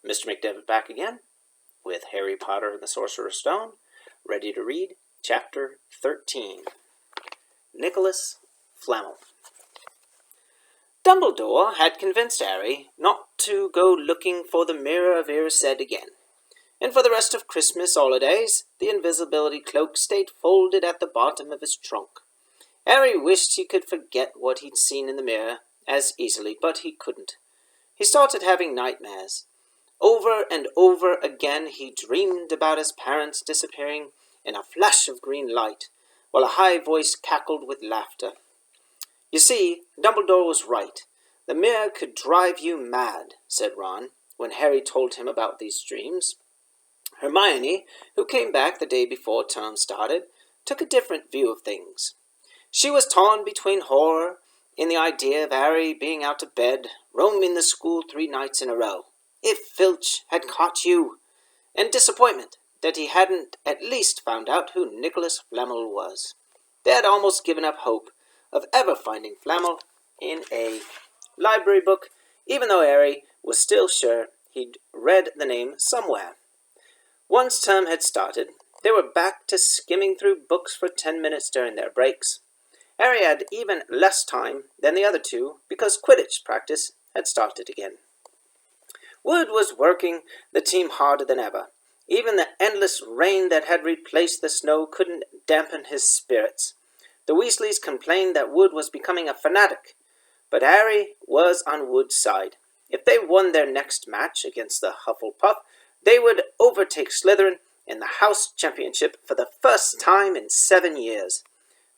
Mr. McDevitt back again with Harry Potter and the Sorcerer's Stone, ready to read Chapter 13. Nicholas Flamel. Dumbledore had convinced Harry not to go looking for the Mirror of Riverside again, and for the rest of Christmas holidays, the invisibility cloak stayed folded at the bottom of his trunk. Harry wished he could forget what he'd seen in the mirror as easily, but he couldn't. He started having nightmares. Over and over again he dreamed about his parents disappearing in a flash of green light, while a high voice cackled with laughter. You see, Dumbledore was right. The mirror could drive you mad, said Ron, when Harry told him about these dreams. Hermione, who came back the day before term started, took a different view of things. She was torn between horror in the idea of Harry being out of bed, roaming the school 3 nights in a row, if Filch had caught you, and disappointment that he hadn't at least found out who Nicholas Flamel was. They had almost given up hope of ever finding Flamel in a library book, even though Harry was still sure he'd read the name somewhere. Once term had started, they were back to skimming through books for 10 minutes during their breaks. Harry had even less time than the other two because Quidditch practice had started again. Wood was working the team harder than ever. Even the endless rain that had replaced the snow couldn't dampen his spirits. The Weasleys complained that Wood was becoming a fanatic, but Harry was on Wood's side. If they won their next match against the Hufflepuff, they would overtake Slytherin in the House Championship for the first time in 7 years.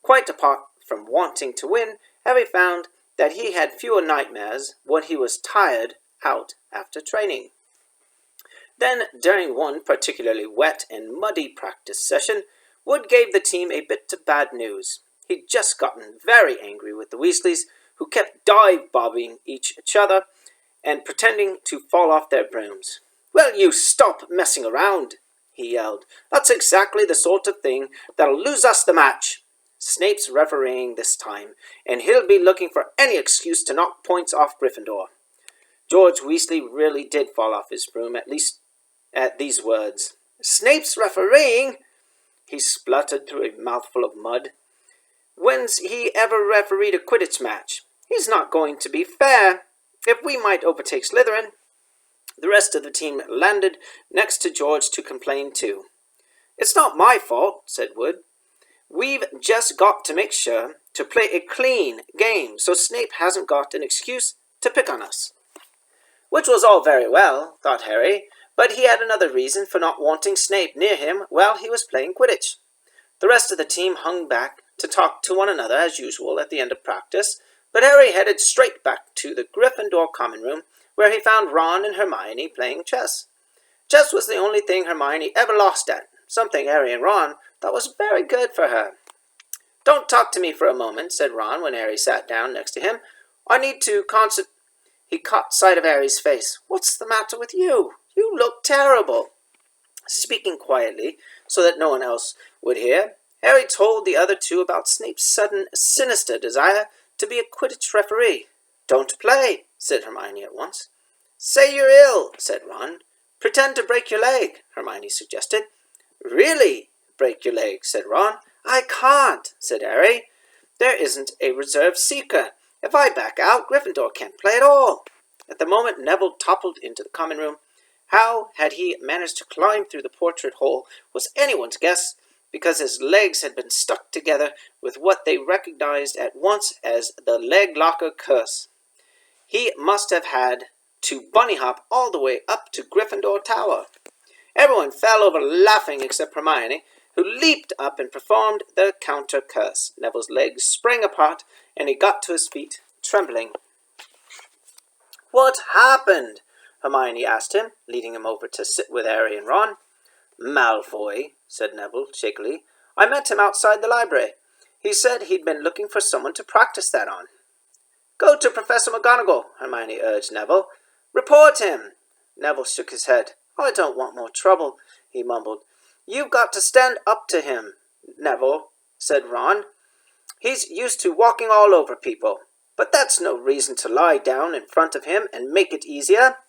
Quite apart from wanting to win, Harry found that he had fewer nightmares when he was tired out after training. Then, during one particularly wet and muddy practice session, Wood gave the team a bit of bad news. He'd just gotten very angry with the Weasleys, who kept dive-bobbing each other and pretending to fall off their brooms. "Will you stop messing around?" he yelled. "That's exactly the sort of thing that'll lose us the match. Snape's refereeing this time, and he'll be looking for any excuse to knock points off Gryffindor." George Weasley really did fall off his broom, at least at these words. "Snape's refereeing?" He spluttered through a mouthful of mud. "When's he ever refereed a Quidditch match? He's not going to be fair. If we might overtake Slytherin." The rest of the team landed next to George to complain too. "It's not my fault," said Wood. "We've just got to make sure to play a clean game so Snape hasn't got an excuse to pick on us." Which was all very well, thought Harry, but he had another reason for not wanting Snape near him while he was playing Quidditch. The rest of the team hung back to talk to one another as usual at the end of practice, but Harry headed straight back to the Gryffindor common room, where he found Ron and Hermione playing chess. Chess was the only thing Hermione ever lost at, something Harry and Ron thought was very good for her. "Don't talk to me for a moment," said Ron when Harry sat down next to him. "I need to He caught sight of Harry's face. "What's the matter with you? You look terrible." Speaking quietly, so that no one else would hear, Harry told the other two about Snape's sudden, sinister desire to be a Quidditch referee. "Don't play," said Hermione at once. "Say you're ill," said Ron. "Pretend to break your leg," Hermione suggested. "Really break your leg," said Ron. "I can't," said Harry. "There isn't a reserve seeker. If I back out, Gryffindor can't play at all." At the moment Neville toppled into the common room. How had he managed to climb through the portrait hole was anyone's guess, because his legs had been stuck together with what they recognized at once as the leg locker curse. He must have had to bunny hop all the way up to Gryffindor Tower. Everyone fell over laughing except Hermione, who leaped up and performed the counter curse. Neville's legs sprang apart, and he got to his feet, trembling. "What happened?" Hermione asked him, leading him over to sit with Harry and Ron. "Malfoy," said Neville shakily. "I met him outside the library. He said he'd been looking for someone to practice that on." "Go to Professor McGonagall," Hermione urged Neville. "Report him." Neville shook his head. "I don't want more trouble," he mumbled. "You've got to stand up to him, Neville," said Ron. "He's used to walking all over people. But that's no reason to lie down in front of him and make it easier."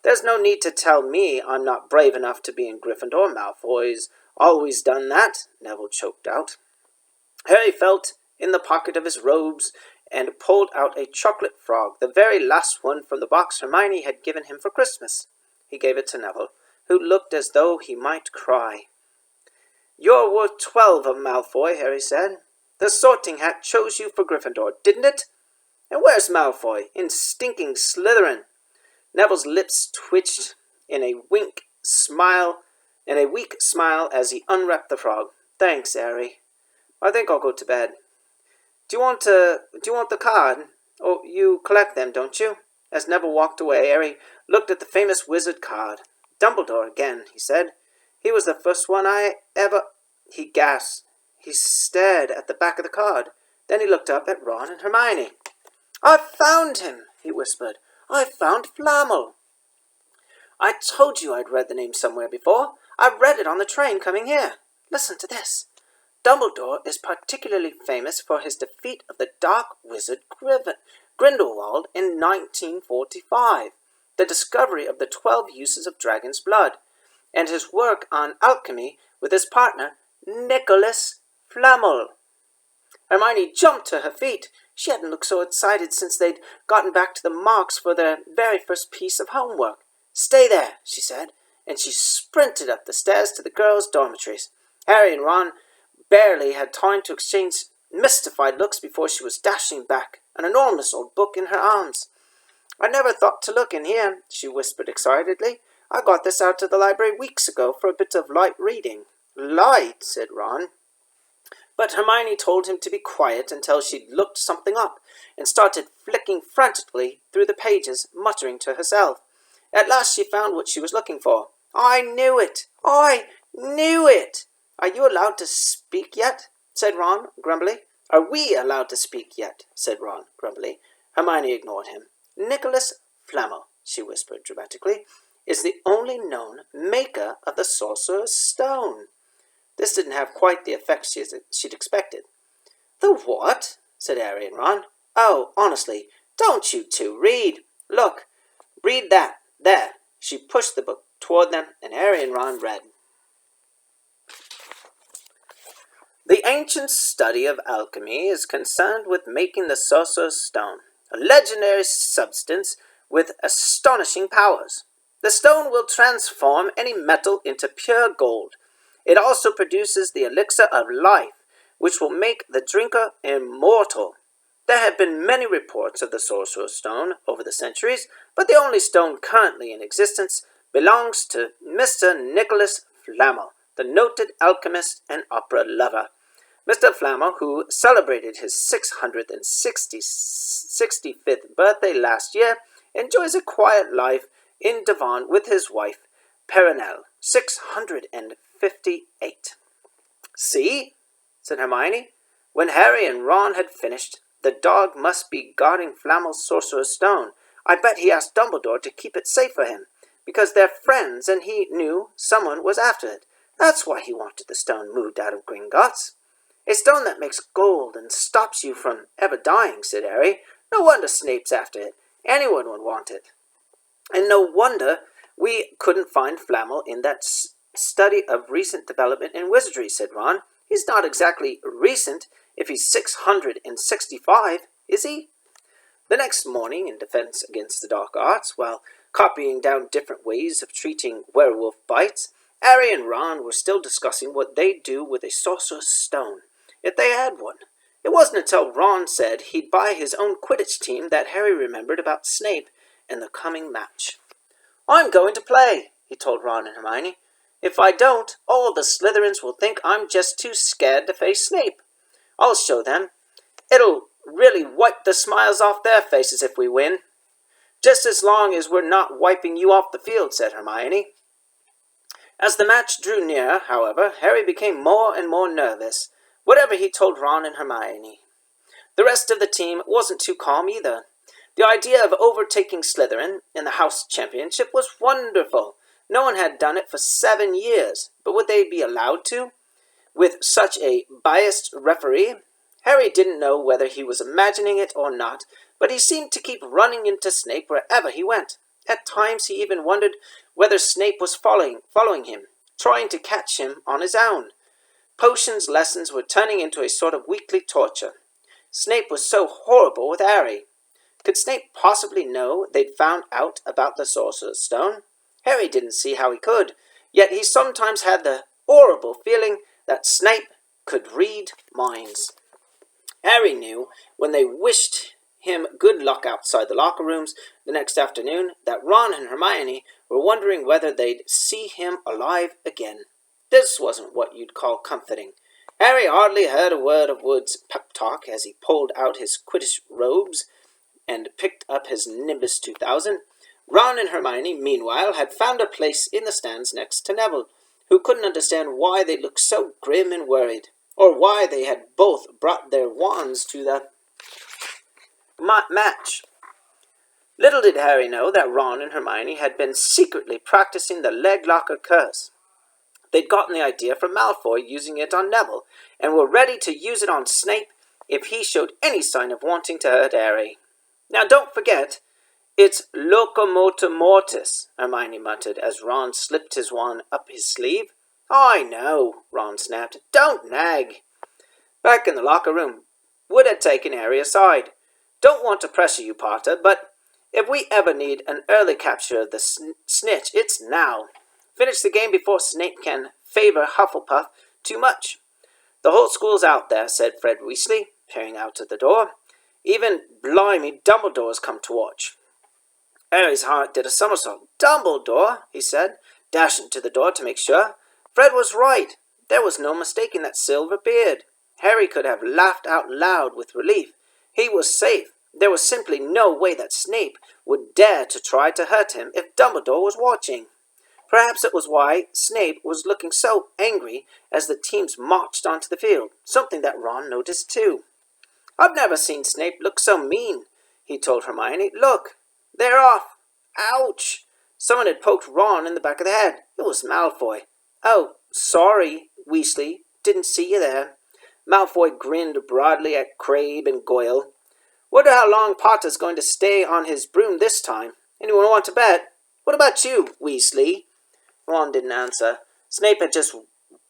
There's no need to tell me I'm not brave enough to be in Gryffindor. Malfoy's always done that, Neville choked out. Harry felt in the pocket of his robes and pulled out a chocolate frog, the very last one from the box Hermione had given him for Christmas. He gave it to Neville, who looked as though he might cry. You're worth 12 of Malfoy, Harry said. The Sorting Hat chose you for Gryffindor, didn't it? And where's Malfoy? In stinking Slytherin. Neville's lips twitched in a weak smile as he unwrapped the frog. Thanks, Harry. I think I'll go to bed. Do you want the card? Oh, you collect them, don't you? As Neville walked away, Harry looked at the famous wizard card. Dumbledore again, he said. He was the first one I ever... He gasped. He stared at the back of the card. Then he looked up at Ron and Hermione. I found him, he whispered. I found Flamel. I told you I'd read the name somewhere before. I read it on the train coming here. Listen to this. Dumbledore is particularly famous for his defeat of the dark wizard Grindelwald in 1945, the discovery of the 12 uses of dragon's blood, and his work on alchemy with his partner, Nicholas Flamel. Hermione jumped to her feet. She hadn't looked so excited since they'd gotten back to the marks for their very first piece of homework. Stay there, she said, and she sprinted up the stairs to the girls' dormitories. Harry and Ron barely had time to exchange mystified looks before she was dashing back, an enormous old book in her arms. I never thought to look in here, she whispered excitedly. I got this out of the library weeks ago for a bit of light reading. Light, said Ron. But Hermione told him to be quiet until she'd looked something up, and started flicking frantically through the pages, muttering to herself. At last she found what she was looking for. I knew it! I knew it! Are you allowed to speak yet? Said Ron, grumbly. Are we allowed to speak yet? Said Ron, grumbly. Hermione ignored him. Nicholas Flamel, she whispered dramatically, is the only known maker of the Sorcerer's Stone. This didn't have quite the effect she'd expected. The what? Said Harry and Ron. Oh, honestly, don't you two read. Look, read that. There. She pushed the book toward them, and Harry and Ron read. The ancient study of alchemy is concerned with making the Sorcerer's Stone, a legendary substance with astonishing powers. The stone will transform any metal into pure gold. It also produces the elixir of life, which will make the drinker immortal. There have been many reports of the Sorcerer's Stone over the centuries, but the only stone currently in existence belongs to Mr. Nicholas Flamel, the noted alchemist and opera lover. Mr. Flamel, who celebrated his 665th birthday last year, enjoys a quiet life in Devon with his wife, Perenelle, 658. See? Said Hermione. When Harry and Ron had finished, the dog must be guarding Flamel's Sorcerer's Stone. I bet he asked Dumbledore to keep it safe for him, because they're friends and he knew someone was after it. That's why he wanted the stone moved out of Gringotts. A stone that makes gold and stops you from ever dying, said Harry. No wonder Snape's after it. Anyone would want it. And no wonder we couldn't find Flamel in that study of recent development in wizardry, said Ron. He's not exactly recent if he's 665, is he? The next morning, in defense against the dark arts, while copying down different ways of treating werewolf bites, Harry and Ron were still discussing what they'd do with a Sorcerer's Stone, if they had one. It wasn't until Ron said he'd buy his own Quidditch team that Harry remembered about Snape and the coming match. I'm going to play, he told Ron and Hermione. If I don't, all the Slytherins will think I'm just too scared to face Snape. I'll show them. It'll really wipe the smiles off their faces if we win. Just as long as we're not wiping you off the field, said Hermione. As the match drew near, however, Harry became more and more nervous, whatever he told Ron and Hermione. The rest of the team wasn't too calm either. The idea of overtaking Slytherin in the house championship was wonderful. No one had done it for 7 years, but would they be allowed to? With such a biased referee? Harry didn't know whether he was imagining it or not, but he seemed to keep running into Snape wherever he went. At times he even wondered whether Snape was following him, trying to catch him on his own. Potions lessons were turning into a sort of weekly torture. Snape was so horrible with Harry. Could Snape possibly know they'd found out about the Sorcerer's Stone? Harry didn't see how he could, yet he sometimes had the horrible feeling that Snape could read minds. Harry knew, when they wished him good luck outside the locker rooms the next afternoon, that Ron and Hermione were wondering whether they'd see him alive again. This wasn't what you'd call comforting. Harry hardly heard a word of Wood's pep talk as he pulled out his Quidditch robes and picked up his Nimbus 2000. Ron and Hermione, meanwhile, had found a place in the stands next to Neville, who couldn't understand why they looked so grim and worried, or why they had both brought their wands to the match. Little did Harry know that Ron and Hermione had been secretly practicing the leg locker curse. They'd gotten the idea from Malfoy using it on Neville, and were ready to use it on Snape if he showed any sign of wanting to hurt Harry. Now don't forget, it's locomotor mortis, Hermione muttered as Ron slipped his wand up his sleeve. I know, Ron snapped. Don't nag. Back in the locker room, Wood had taken Harry aside. Don't want to pressure you, Potter, but if we ever need an early capture of the snitch, it's now. Finish the game before Snape can favor Hufflepuff too much. The whole school's out there, said Fred Weasley, peering out at the door. Even blimey Dumbledore's come to watch. Harry's heart did a somersault. Dumbledore, he said, dashing to the door to make sure. Fred was right. There was no mistaking that silver beard. Harry could have laughed out loud with relief. He was safe. There was simply no way that Snape would dare to try to hurt him if Dumbledore was watching. Perhaps it was why Snape was looking so angry as the teams marched onto the field, something that Ron noticed too. I've never seen Snape look so mean, he told Hermione. Look, they're off. Ouch! Someone had poked Ron in the back of the head. It was Malfoy. Oh, sorry, Weasley. Didn't see you there. Malfoy grinned broadly at Crabbe and Goyle. Wonder how long Potter's going to stay on his broom this time. Anyone want to bet? What about you, Weasley? Ron didn't answer. Snape had just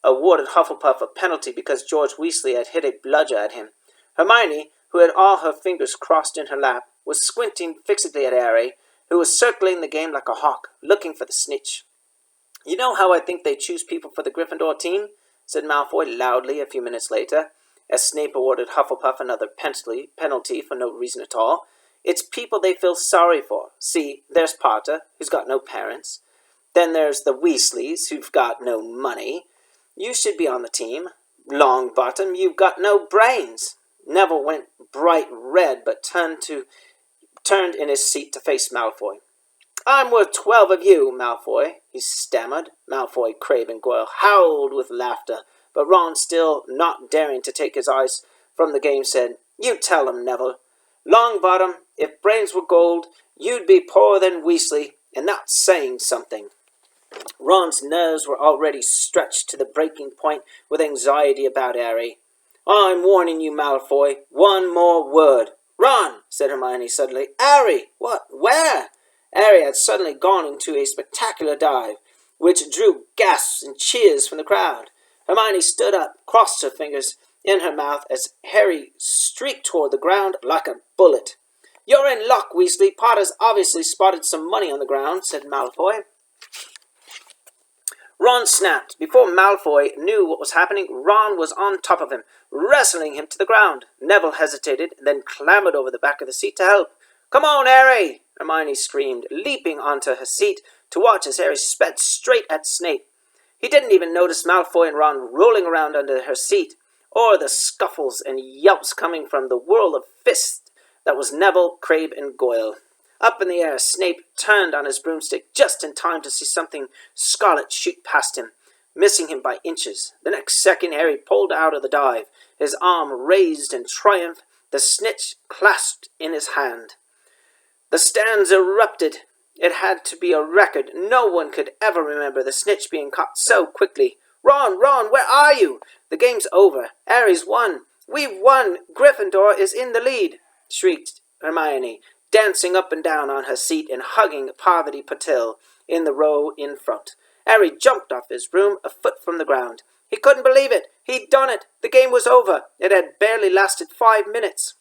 awarded Hufflepuff a penalty because George Weasley had hit a bludger at him. Hermione, who had all her fingers crossed in her lap, was squinting fixedly at Harry, who was circling the game like a hawk, looking for the snitch. You know how I think they choose people for the Gryffindor team? Said Malfoy loudly a few minutes later, as Snape awarded Hufflepuff another penalty for no reason at all. It's people they feel sorry for. See, there's Potter, who's got no parents. Then there's the Weasleys, who've got no money. You should be on the team. Longbottom, you've got no brains. Neville went bright red, but turned in his seat to face Malfoy. I'm worth 12 of you, Malfoy, he stammered. Malfoy, Crabbe, and Goyle howled with laughter, but Ron, still not daring to take his eyes from the game, said, You tell him, Neville. Longbottom, if brains were gold, you'd be poorer than Weasley, and that's saying something. Ron's nerves were already stretched to the breaking point with anxiety about Harry. I'm warning you, Malfoy. One more word. Ron, said Hermione suddenly. Harry! What? Where? Harry had suddenly gone into a spectacular dive, which drew gasps and cheers from the crowd. Hermione stood up, crossed her fingers in her mouth as Harry streaked toward the ground like a bullet. You're in luck, Weasley. Potter's obviously spotted some money on the ground, said Malfoy. Ron snapped. Before Malfoy knew what was happening, Ron was on top of him, wrestling him to the ground. Neville hesitated, then clambered over the back of the seat to help. Come on, Harry! Hermione screamed, leaping onto her seat to watch as Harry sped straight at Snape. He didn't even notice Malfoy and Ron rolling around under her seat, or the scuffles and yelps coming from the whirl of fists that was Neville, Crabbe, and Goyle. Up in the air, Snape turned on his broomstick just in time to see something scarlet shoot past him, missing him by inches. The next second, Harry pulled out of the dive, his arm raised in triumph, the snitch clasped in his hand. The stands erupted. It had to be a record. No one could ever remember the snitch being caught so quickly. Ron, where are you? The game's over. Harry's won. We've won. Gryffindor is in the lead, shrieked Hermione, dancing up and down on her seat and hugging Parvati Patil in the row in front. Harry jumped off his broom a foot from the ground. He couldn't believe it. He'd done it. The game was over. It had barely lasted 5 minutes.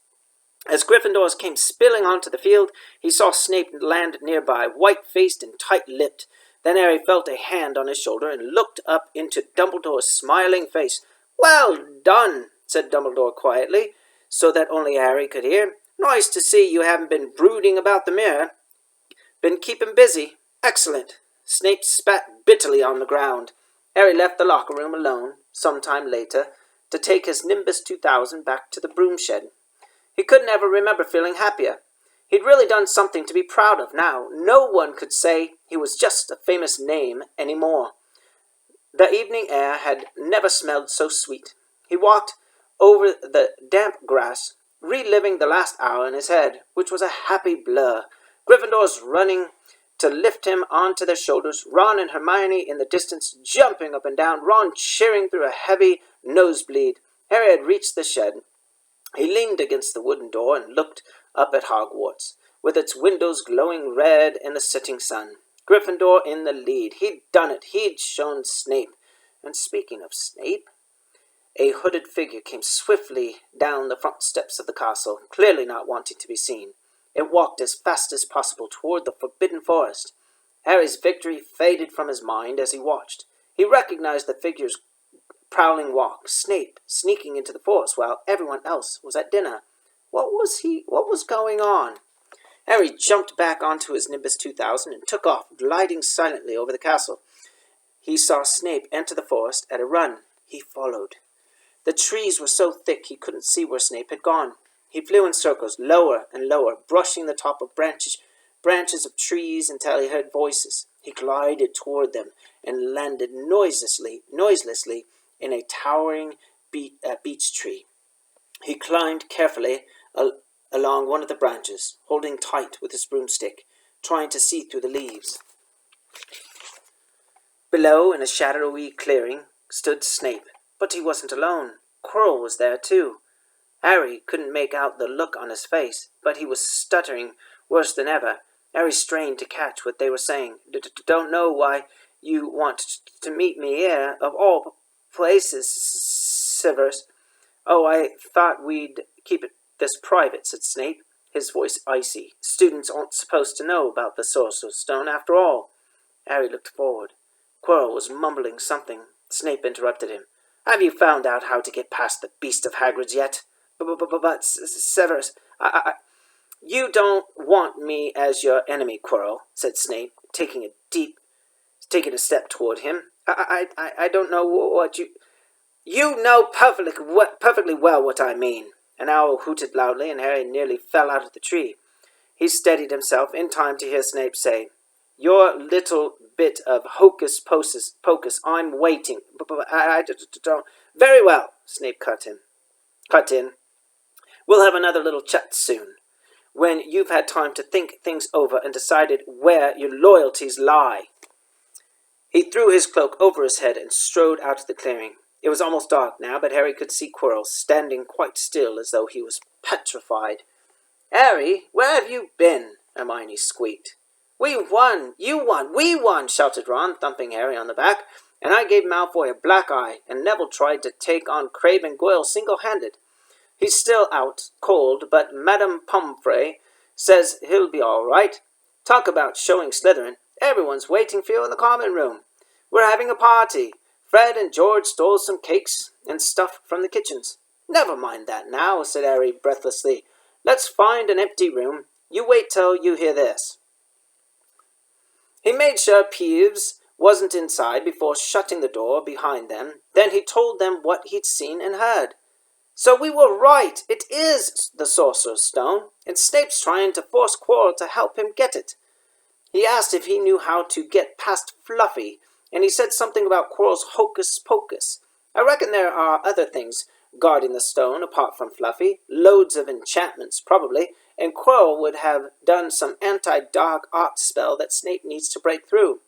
As Gryffindors came spilling onto the field, he saw Snape land nearby, white-faced and tight-lipped. Then Harry felt a hand on his shoulder and looked up into Dumbledore's smiling face. "Well done," said Dumbledore quietly, so that only Harry could hear. "Nice to see you haven't been brooding about the mirror. Been keeping busy. Excellent." Snape spat bitterly on the ground. Harry left the locker room alone, some time later, to take his Nimbus 2000 back to the broom shed. He couldn't ever remember feeling happier. He'd really done something to be proud of now. No one could say he was just a famous name anymore. The evening air had never smelled so sweet. He walked over the damp grass, reliving the last hour in his head, which was a happy blur. Gryffindors running to lift him onto their shoulders, Ron and Hermione in the distance jumping up and down, Ron cheering through a heavy nosebleed. Harry had reached the shed. He leaned against the wooden door and looked up at Hogwarts, with its windows glowing red in the setting sun. Gryffindor in the lead. He'd done it. He'd shown Snape. And speaking of Snape, a hooded figure came swiftly down the front steps of the castle, clearly not wanting to be seen. It walked as fast as possible toward the forbidden forest. Harry's victory faded from his mind as he watched. He recognized the figure's prowling walk, Snape sneaking into the forest while everyone else was at dinner. What was going on? Harry jumped back onto his Nimbus 2000 and took off, gliding silently over the castle. He saw Snape enter the forest at a run. He followed. The trees were so thick he couldn't see where Snape had gone. He flew in circles, lower and lower, brushing the top of branches of trees until he heard voices. He glided toward them and landed noiselessly in a towering beech tree. He climbed carefully along one of the branches, holding tight with his broomstick, trying to see through the leaves. Below, in a shadowy clearing, stood Snape, but he wasn't alone. Quirrell was there too. Harry couldn't make out the look on his face, but he was stuttering worse than ever. Harry strained to catch what they were saying. "Don't know why you want to meet me here, of all places, Severus." "Oh, I thought we'd keep this private," said Snape, his voice icy. "Students aren't supposed to know about the Sorcerer's Stone after all." Harry looked forward. Quirrell was mumbling something. Snape interrupted him. "Have you found out how to get past the beast of Hagrid's yet?" But Severus, you don't want me as your enemy, Quirrell," said Snape, taking a step toward him. I don't know what you... "You know perfectly well what I mean." An owl hooted loudly, and Harry nearly fell out of the tree. He steadied himself in time to hear Snape say, "Your little bit of hocus pocus, I'm waiting. I don't..." "Very well," Snape cut in. "We'll have another little chat soon, when you've had time to think things over and decided where your loyalties lie." He threw his cloak over his head and strode out of the clearing. It was almost dark now, but Harry could see Quirrell standing quite still as though he was petrified. "Harry, where have you been?" Hermione squeaked. "We won! You won! We won!" shouted Ron, thumping Harry on the back, "and I gave Malfoy a black eye, and Neville tried to take on Craven Goyle single-handed. He's still out, cold, but Madame Pomfrey says he'll be all right. Talk about showing Slytherin. Everyone's waiting for you in the common room. We're having a party. Fred and George stole some cakes and stuff from the kitchens." "Never mind that now," said Harry breathlessly. "Let's find an empty room. You wait till you hear this." He made sure Peeves wasn't inside before shutting the door behind them. Then he told them what he'd seen and heard. "So we were right. It is the Sorcerer's Stone, and Snape's trying to force Quirrell to help him get it. He asked if he knew how to get past Fluffy, and he said something about Quirrell's hocus pocus. I reckon there are other things guarding the stone apart from Fluffy, loads of enchantments probably, and Quirrell would have done some anti-dark art spell that Snape needs to break through."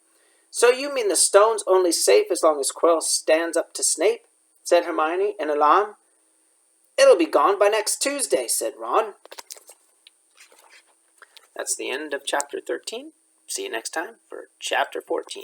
"So you mean the stone's only safe as long as Quirrell stands up to Snape?" said Hermione in alarm. "It'll be gone by next Tuesday," said Ron. That's the end of Chapter 13. See you next time for Chapter 14.